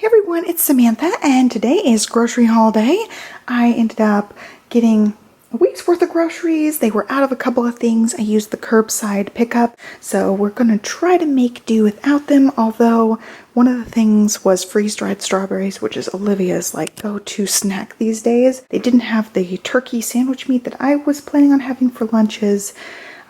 Hey everyone, it's Samantha, and today is grocery haul day. I ended up getting a week's worth of groceries. They were out of a couple of things. I used the curbside pickup, so we're gonna try to make do without them, although one of the things was freeze-dried strawberries, which is Olivia's like go-to snack these days. They didn't have the turkey sandwich meat that I was planning on having for lunches.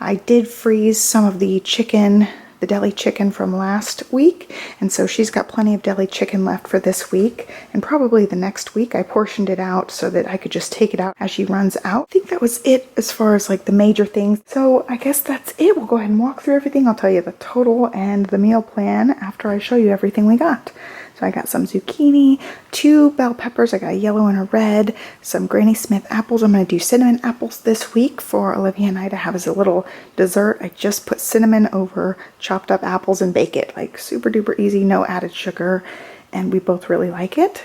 I did freeze some of the chicken, the deli chicken from last week, and so she's got plenty of deli chicken left for this week and probably the next week. I portioned it out so that I could just take it out as she runs out. I think that was it as far as like the major things, so I guess that's it. We'll go ahead and walk through everything. I'll tell you the total and the meal plan after I show you everything we got. So I got some zucchini, 2 bell peppers, I got a yellow and a red, some Granny Smith apples. I'm going to do cinnamon apples this week for Olivia and I to have as a little dessert. I just put cinnamon over chopped up apples and bake it, like super duper easy, no added sugar, and we both really like it.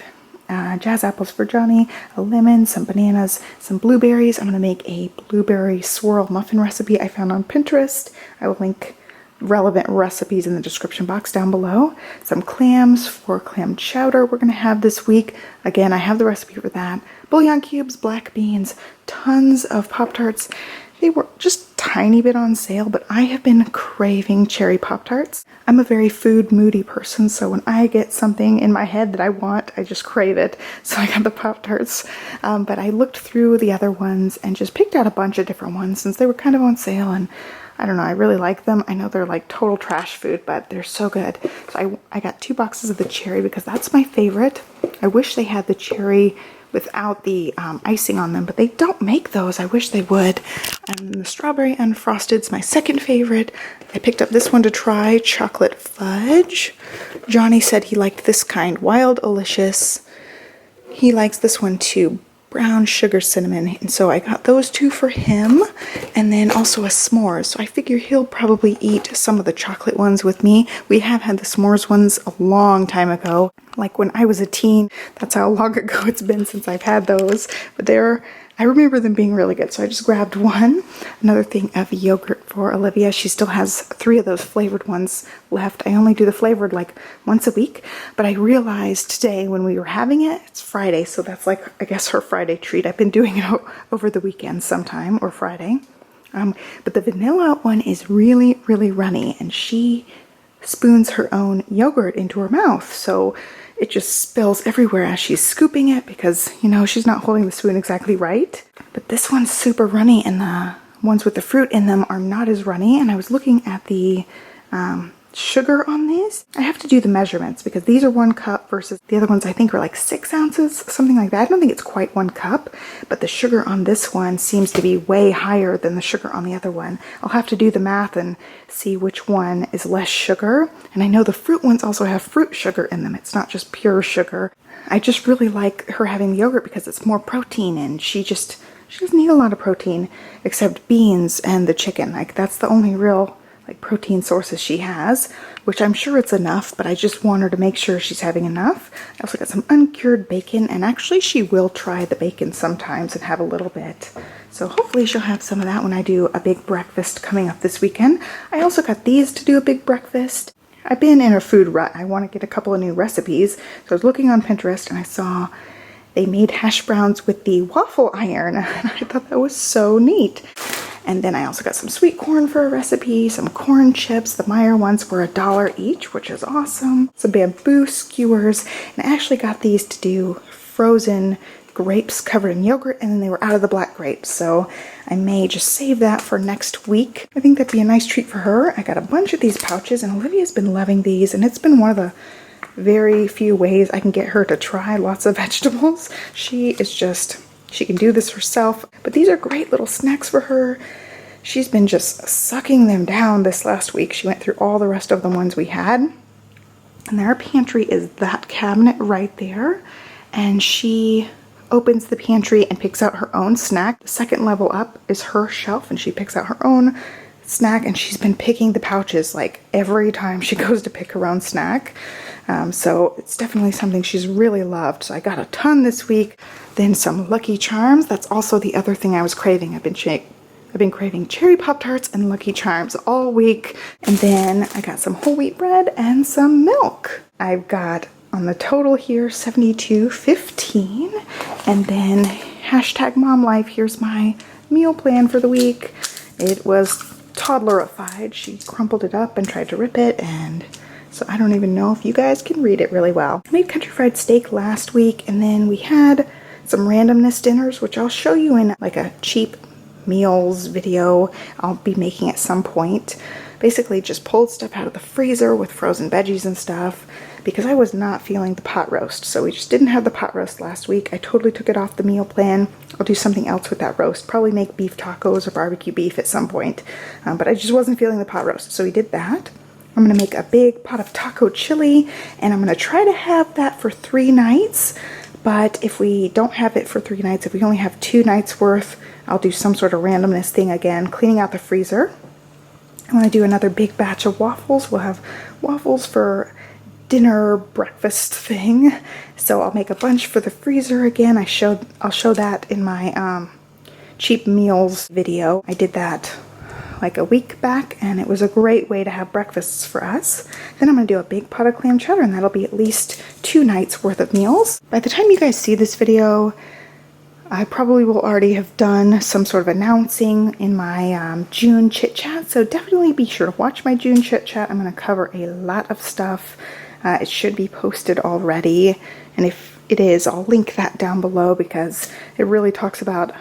Jazz apples for Johnny, a lemon, some bananas, some blueberries. I'm going to make a blueberry swirl muffin recipe I found on Pinterest. I will link relevant recipes in the description box down below. Some clams for clam chowder we're going to have this week. Again, I have the recipe for that. Bouillon cubes, black beans, tons of Pop-Tarts. They were just tiny bit on sale, but I have been craving cherry Pop-Tarts. I'm a very food moody person, so when I get something in my head that I want, I just crave it. So I got the Pop-Tarts, but I looked through the other ones and just picked out a bunch of different ones since they were kind of on sale, and I don't know, I really like them. I know they're like total trash food, but they're so good. So I got 2 boxes of the cherry because that's my favorite. I wish they had the cherry without the icing on them, but they don't make those. I wish they would. And the strawberry unfrosted's my second favorite. I picked up this one to try, chocolate fudge. Johnny said he liked this kind, wild delicious. He likes this one too, brown sugar cinnamon, and so I got those 2 for him, and then also a s'mores. So I figure he'll probably eat some of the chocolate ones with me. We have had the s'mores ones a long time ago, like when I was a teen. That's how long ago it's been since I've had those, but I remember them being really good, so I just grabbed one. Another thing of yogurt for Olivia. She still has 3 of those flavored ones left. I only do the flavored like once a week, but I realized today when we were having it, it's Friday, so that's like, I guess, her Friday treat. I've been doing it over the weekend sometime, or Friday. But the vanilla one is really, really runny, and she spoons her own yogurt into her mouth, so it just spills everywhere as she's scooping it because, you know, she's not holding the spoon exactly right. But this one's super runny, and the ones with the fruit in them are not as runny. And I was looking at the sugar on these. I have to do the measurements because these are 1 cup versus the other ones I think are like 6 ounces, something like that. I don't think it's quite 1 cup, but the sugar on this one seems to be way higher than the sugar on the other one. I'll have to do the math and see which one is less sugar. And I know the fruit ones also have fruit sugar in them. It's not just pure sugar. I just really like her having the yogurt because it's more protein, and she doesn't need a lot of protein except beans and the chicken. Like that's the only real like protein sources she has, which I'm sure it's enough, but I just want her to make sure she's having enough. I also got some uncured bacon, and actually she will try the bacon sometimes and have a little bit. So hopefully she'll have some of that when I do a big breakfast coming up this weekend. I also got these to do a big breakfast. I've been in a food rut. I want to get a couple of new recipes. So I was looking on Pinterest and I saw they made hash browns with the waffle iron, and I thought that was so neat. And then I also got some sweet corn for a recipe, some corn chips. The Meyer ones were $1 each, which is awesome. Some bamboo skewers, and I actually got these to do frozen grapes covered in yogurt, and then they were out of the black grapes, so I may just save that for next week. I think that'd be a nice treat for her. I got a bunch of these pouches, and Olivia's been loving these, and it's been one of the very few ways I can get her to try lots of vegetables. She can do this herself, but these are great little snacks for her. She's been just sucking them down this last week. She went through all the rest of the ones we had, and our pantry is that cabinet right there, and she opens the pantry and picks out her own snack. The second level up is her shelf, and she picks out her own snack, and she's been picking the pouches like every time she goes to pick her own snack. So it's definitely something she's really loved. So I got a ton this week. Then some Lucky Charms. That's also the other thing I was craving. I've been craving cherry Pop-Tarts and Lucky Charms all week. And then I got some whole wheat bread and some milk. I've got on the total here, 72.15. And then hashtag mom life, here's my meal plan for the week. It was toddlerified. She crumpled it up and tried to rip it, and so I don't even know if you guys can read it really well. I made country fried steak last week, and then we had some randomness dinners, which I'll show you in like a cheap meals video I'll be making at some point. Basically just pulled stuff out of the freezer with frozen veggies and stuff because I was not feeling the pot roast. So we just didn't have the pot roast last week. I totally took it off the meal plan. I'll do something else with that roast. Probably make beef tacos or barbecue beef at some point. But I just wasn't feeling the pot roast. So we did that. I'm going to make a big pot of taco chili, and I'm going to try to have that for 3 nights. But if we don't have it for 3 nights, if we only have 2 nights worth, I'll do some sort of randomness thing again, cleaning out the freezer. I'm going to do another big batch of waffles. We'll have waffles for dinner breakfast thing. So I'll make a bunch for the freezer again. I'll show that in my cheap meals video. I did that like a week back, and it was a great way to have breakfasts for us. Then I'm going to do a big pot of clam chowder, and that'll be at least 2 nights worth of meals. By the time you guys see this video, I probably will already have done some sort of announcing in my June chit chat, so definitely be sure to watch my June chit chat. I'm going to cover a lot of stuff. It should be posted already, and if it is, I'll link that down below because it really talks about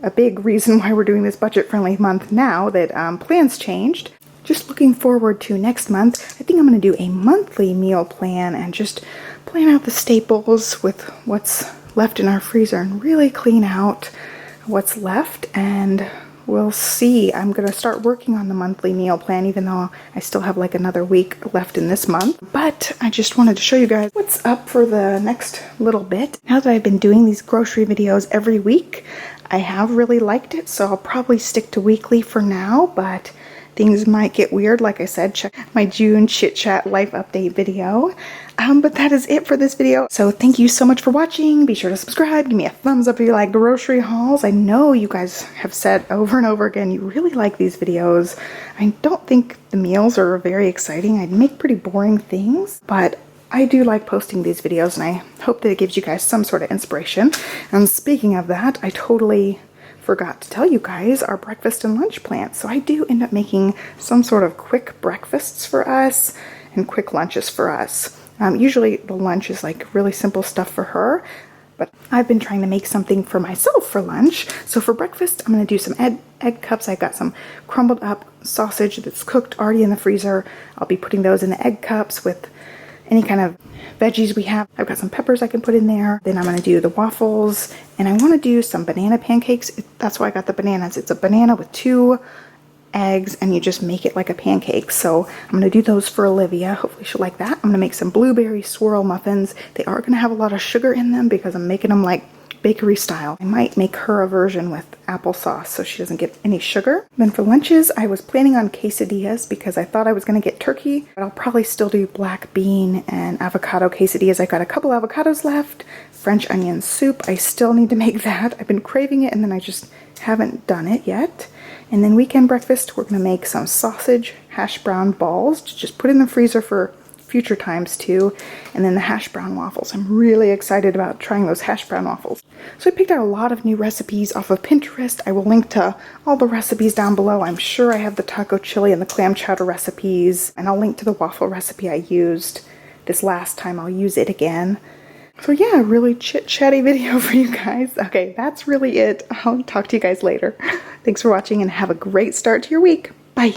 a big reason why we're doing this budget-friendly month now that plans changed. Just looking forward to next month. I think I'm going to do a monthly meal plan and just plan out the staples with what's left in our freezer and really clean out what's left, and we'll see. I'm going to start working on the monthly meal plan even though I still have like another week left in this month. But I just wanted to show you guys what's up for the next little bit. Now that I've been doing these grocery videos every week, I have really liked it, so I'll probably stick to weekly for now, but things might get weird. Like I said, check my June chit chat life update video. But that is it for this video. So thank you so much for watching. Be sure to subscribe. Give me a thumbs up if you like grocery hauls. I know you guys have said over and over again you really like these videos. I don't think the meals are very exciting. I make pretty boring things, but I do like posting these videos, and I hope that it gives you guys some sort of inspiration. And speaking of that, I totally forgot to tell you guys our breakfast and lunch plans. So I do end up making some sort of quick breakfasts for us and quick lunches for us. Usually the lunch is like really simple stuff for her, but I've been trying to make something for myself for lunch. So for breakfast, I'm going to do some egg cups. I got some crumbled up sausage that's cooked already in the freezer. I'll be putting those in the egg cups with any kind of veggies we have. I've got some peppers I can put in there. Then I'm going to do the waffles, and I want to do some banana pancakes. That's why I got the bananas. It's a banana with 2 eggs, and you just make it like a pancake. So I'm going to do those for Olivia. Hopefully she'll like that. I'm going to make some blueberry swirl muffins. They are going to have a lot of sugar in them because I'm making them like bakery style. I might make her a version with applesauce so she doesn't get any sugar. Then for lunches, I was planning on quesadillas because I thought I was going to get turkey, but I'll probably still do black bean and avocado quesadillas. I got a couple avocados left. French onion soup, I still need to make that. I've been craving it, and then I just haven't done it yet. And then weekend breakfast, we're going to make some sausage hash brown balls to just put in the freezer for future times too. And then the hash brown waffles. I'm really excited about trying those hash brown waffles. So I picked out a lot of new recipes off of Pinterest. I will link to all the recipes down below. I'm sure I have the taco chili and the clam chowder recipes, and I'll link to the waffle recipe I used this last time. I'll use it again. So yeah, a really chit-chatty video for you guys. Okay, that's really it. I'll talk to you guys later. Thanks for watching, and have a great start to your week. Bye.